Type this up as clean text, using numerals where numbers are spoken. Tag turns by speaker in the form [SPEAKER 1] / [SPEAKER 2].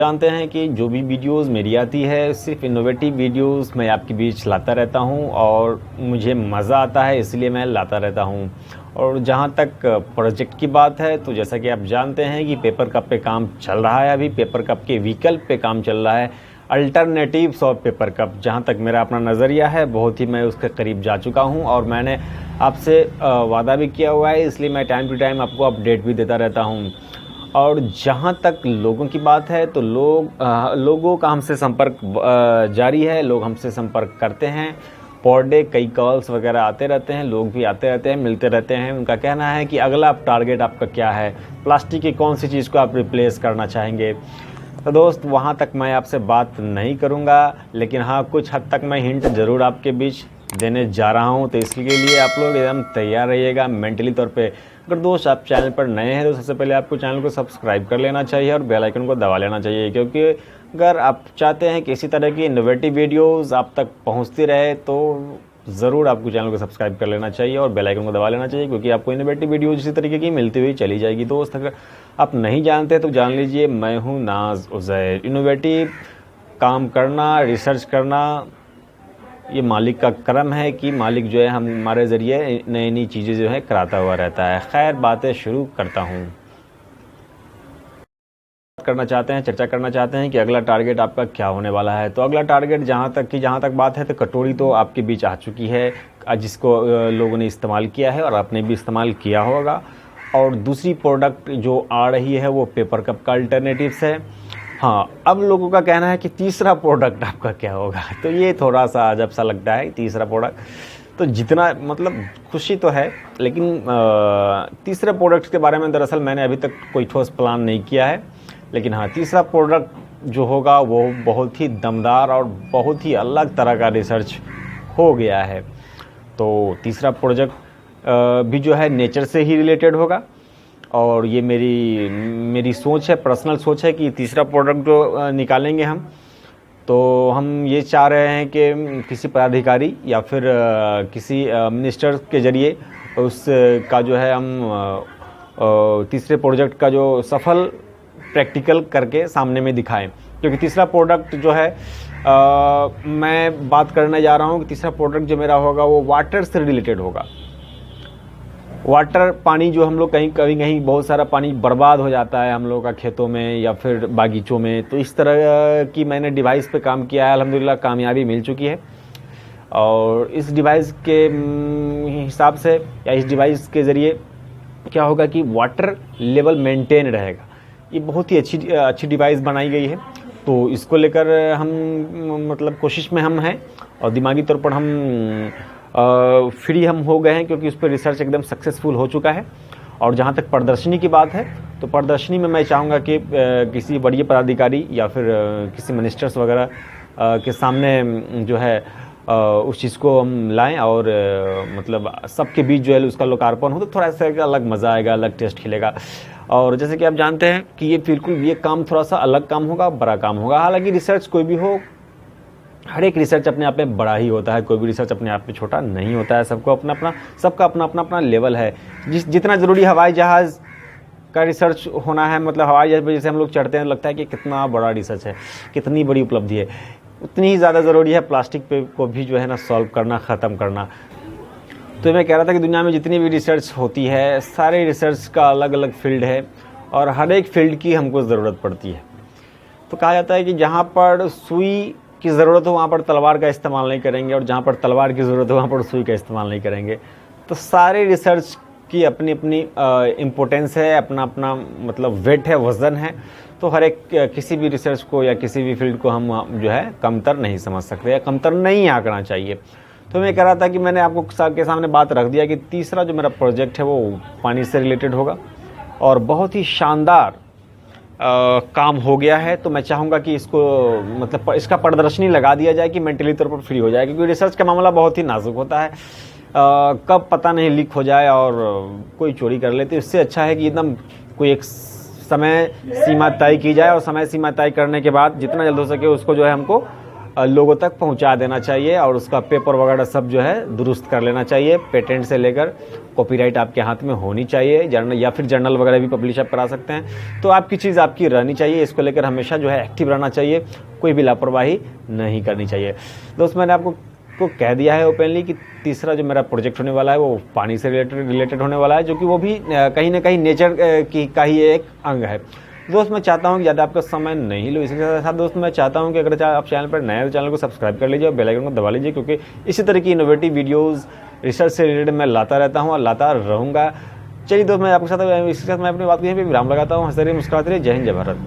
[SPEAKER 1] जानते हैं कि जो भी वीडियोस मेरी आती है सिर्फ इनोवेटिव वीडियोस मैं आपके बीच लाता रहता हूं और मुझे मज़ा आता है, इसलिए मैं लाता रहता हूं। और जहां तक प्रोजेक्ट की बात है तो जैसा कि आप जानते हैं कि पेपर कप पे काम चल रहा है, अभी पेपर कप के विकल्प पे काम चल रहा है, अल्टरनेटिव्स ऑफ पेपर कप। जहाँ तक मेरा अपना नज़रिया है बहुत ही मैं उसके करीब जा चुका हूँ और मैंने आपसे वादा भी किया हुआ है, इसलिए मैं टाइम टू टाइम आपको अपडेट भी देता रहता हूँ। और जहाँ तक लोगों की बात है तो लोगों का हमसे संपर्क जारी है, लोग हमसे संपर्क करते हैं पर डे, कई कॉल्स वगैरह आते रहते हैं, लोग भी आते रहते हैं, मिलते रहते हैं। उनका कहना है कि अगला टारगेट आपका क्या है, प्लास्टिक की कौन सी चीज़ को आप रिप्लेस करना चाहेंगे। तो दोस्त वहाँ तक मैं आपसे बात नहीं करूँगा, लेकिन हाँ कुछ हद तक मैं हिंट ज़रूर आपके बीच देने जा रहा हूँ, तो इसके लिए आप लोग एकदम तैयार रहिएगा मेंटली तौर पे। अगर दोस्त आप चैनल पर नए हैं तो सबसे पहले आपको चैनल को सब्सक्राइब कर लेना चाहिए और बेल आइकन को दबा लेना चाहिए, क्योंकि अगर आप चाहते हैं कि इसी तरह की इनोवेटिव वीडियोस आप तक पहुंचती रहे तो ज़रूर आपको चैनल को सब्सक्राइब कर लेना चाहिए और बेल आइकन को दबा लेना चाहिए, क्योंकि आपको इनोवेटिव वीडियोज इसी तरीके की मिलती हुई चली जाएगी। दोस्त अगर आप नहीं जानते तो जान लीजिए, मैं हूँ नाज उज़ैर। इनोवेटिव काम करना, रिसर्च करना, ये मालिक का करम है कि मालिक जो है हमारे ज़रिए नई नई चीज़ें जो है कराता हुआ रहता है। खैर बातें शुरू करता हूँ। चर्चा करना चाहते हैं कि अगला टारगेट आपका क्या होने वाला है। तो अगला टारगेट जहाँ तक बात है तो कटोरी तो आपके बीच आ चुकी है, जिसको लोगों ने इस्तेमाल किया है और आपने भी इस्तेमाल किया होगा। और दूसरी प्रोडक्ट जो आ रही है वो पेपर कप का अल्टरनेटिव्स है। हाँ, अब लोगों का कहना है कि तीसरा प्रोडक्ट आपका क्या होगा, तो ये थोड़ा सा अजब सा लगता है। तीसरा प्रोडक्ट तो जितना मतलब खुशी तो है, लेकिन तीसरे प्रोडक्ट के बारे में दरअसल मैंने अभी तक कोई ठोस प्लान नहीं किया है। लेकिन हाँ, तीसरा प्रोडक्ट जो होगा वो बहुत ही दमदार और बहुत ही अलग तरह का रिसर्च हो गया है। तो तीसरा प्रोजेक्ट भी जो है नेचर से ही रिलेटेड होगा और ये मेरी सोच है, पर्सनल सोच है कि तीसरा प्रोडक्ट जो निकालेंगे हम, तो हम ये चाह रहे हैं कि किसी पदाधिकारी या फिर किसी मिनिस्टर के ज़रिए उसका जो है हम तीसरे प्रोजेक्ट का जो सफल प्रैक्टिकल करके सामने में दिखाएं। क्योंकि तीसरा प्रोडक्ट जो है मैं बात करने जा रहा हूँ कि तीसरा प्रोडक्ट जो मेरा होगा वो वाटर से रिलेटेड होगा। वाटर, पानी जो हम लोग कहीं बहुत सारा पानी बर्बाद हो जाता है हम लोगों का खेतों में या फिर बागीचों में, तो इस तरह की मैंने डिवाइस पे काम किया है, अल्हम्दुलिल्लाह कामयाबी मिल चुकी है। और इस डिवाइस के हिसाब से या इस डिवाइस के ज़रिए क्या होगा कि वाटर लेवल मेंटेन रहेगा। ये बहुत ही अच्छी डिवाइस बनाई गई है, तो इसको लेकर हम मतलब कोशिश में हम हैं और दिमागी तौर पर हम फ्री हम हो गए हैं, क्योंकि उस पर रिसर्च एकदम सक्सेसफुल हो चुका है। और जहाँ तक प्रदर्शनी की बात है तो प्रदर्शनी में मैं चाहूँगा कि किसी बड़ी पदाधिकारी या फिर किसी मिनिस्टर्स वगैरह के सामने जो है उस चीज़ को हम लाएं और मतलब सबके बीच जो है उसका लोकार्पण हो, तो थोड़ा सा अलग मज़ा आएगा, अलग टेस्ट खिलेगा। और जैसे कि आप जानते हैं कि ये बिल्कुल ये काम थोड़ा सा अलग काम होगा, बड़ा काम होगा। हालांकि रिसर्च कोई भी हो, हर एक रिसर्च अपने आप में बड़ा ही होता है, कोई भी रिसर्च अपने आप में छोटा नहीं होता है। सबका अपना अपना लेवल है। जितना ज़रूरी हवाई जहाज़ का रिसर्च होना है, मतलब हवाई जहाज़ पर जैसे हम लोग चढ़ते हैं लगता है कि कितना बड़ा रिसर्च है, कितनी बड़ी उपलब्धि है, उतनी ही ज़्यादा ज़रूरी है प्लास्टिक पे को भी जो है ना सॉल्व करना, ख़त्म करना। तो मैं कह रहा था कि दुनिया में जितनी भी रिसर्च होती है, सारे रिसर्च का अलग अलग फील्ड है और हर एक फील्ड की हमको ज़रूरत पड़ती है। तो कहा जाता है कि जहाँ पर सुई की ज़रूरत हो वहाँ पर तलवार का इस्तेमाल नहीं करेंगे और जहाँ पर तलवार की ज़रूरत हो वहाँ पर सुई का इस्तेमाल नहीं करेंगे। तो सारे रिसर्च की अपनी अपनी इम्पोर्टेंस है, अपना अपना मतलब वेट है, वज़न है। तो हर एक किसी भी रिसर्च को या किसी भी फील्ड को हम जो है कमतर नहीं समझ सकते या कमतर नहीं आंकना चाहिए। तो मैं कह रहा था कि मैंने आपको के सामने बात रख दिया कि तीसरा जो मेरा प्रोजेक्ट है वो पानी से रिलेटेड होगा और बहुत ही शानदार काम हो गया है। तो मैं चाहूँगा कि इसको मतलब इसका प्रदर्शनी लगा दिया जाए कि मेंटली तौर पर फ्री हो जाए, क्योंकि रिसर्च का मामला बहुत ही नाजुक होता है। कब पता नहीं लीक हो जाए और कोई चोरी कर ले, तो इससे अच्छा है कि एकदम कोई एक समय सीमा तय की जाए और समय सीमा तय करने के बाद जितना जल्द हो सके उसको जो है हमको लोगों तक पहुंचा देना चाहिए और उसका पेपर वगैरह सब जो है दुरुस्त कर लेना चाहिए। पेटेंट से लेकर कॉपीराइट आपके हाथ में होनी चाहिए, जर्नल या फिर जर्नल वगैरह भी पब्लिश आप करा सकते हैं। तो आपकी चीज़ आपकी रहनी चाहिए, इसको लेकर हमेशा जो है एक्टिव रहना चाहिए, कोई भी लापरवाही नहीं करनी चाहिए। दोस्त मैंने आपको कह दिया है ओपनली कि तीसरा जो मेरा प्रोजेक्ट होने वाला है वो पानी से रिलेटेड होने वाला है, जो कि वो भी कहीं ना कहीं नेचर का ही एक अंग है। दोस्त मैं चाहता हूँ कि ज़्यादा आपका समय नहीं लो, इसके साथ दोस्त मैं चाहता हूँ कि अगर आप चैनल पर नए हो चैनल को सब्सक्राइब कर लीजिए और बेल आइकन को दबा लीजिए, क्योंकि इसी तरह की इनोवेटिव वीडियोस रिसर्च से रिलेटेड मैं लाता रहता हूँ और लाता रहूँगा। चलिए दोस्त मैं आपके साथ इसके साथ मैं अपनी बात यहीं पे विराम लगाता हूँ। हंसते रहिए, मुस्कुराते रहिए। जय हिंद, जय भारत।